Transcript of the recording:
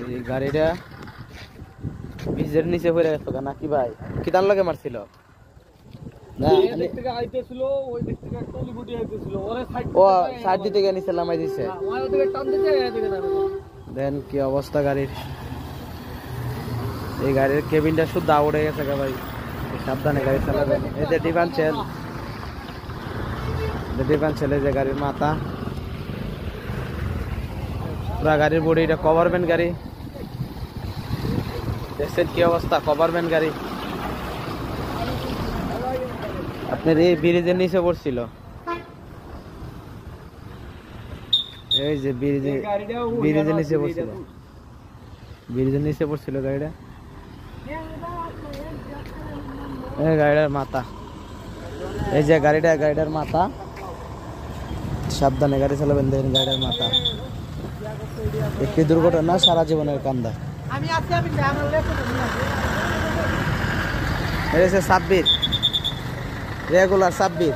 এই গাড়িটা ব্রিজের নিচে পড়ে গেছে নাকি ভাই? কি তার লাগে মারছিল? ও সাইড দিতে গিয়ে নিচে নামাই দিছে। দেন কি অবস্থা গাড়ির। এই গাড়ির কেবিনটা শুদ্ধ উড়ে গেছে ভাই, সাবধানে গাড়ি চালাবেন। এই যে ডিফারেন্সিয়াল যে গাড়ির মাথা পুরা গাড়ির বডি, এটা কভারম্যান গাড়ি। দেখছেন কি অবস্থা, কভারম্যান গাড়ি। আপনার এই ব্রিজের নিচে পড়ছিল, এই যে ব্রিজের নিচে পড়ছিল, ব্রিজের নিচে পড়ছিল গাড়িটা। এই গাড়িটার মাথা, এই যে গাড়িটার মাথা, সাবধানে গাড়ি চালাবেন। দেখেন গাড়িটার মাথা। একটি দুর্ঘটনা সারা জীবনের কান্দা। সাব্বির রেগুলার সাব্বির।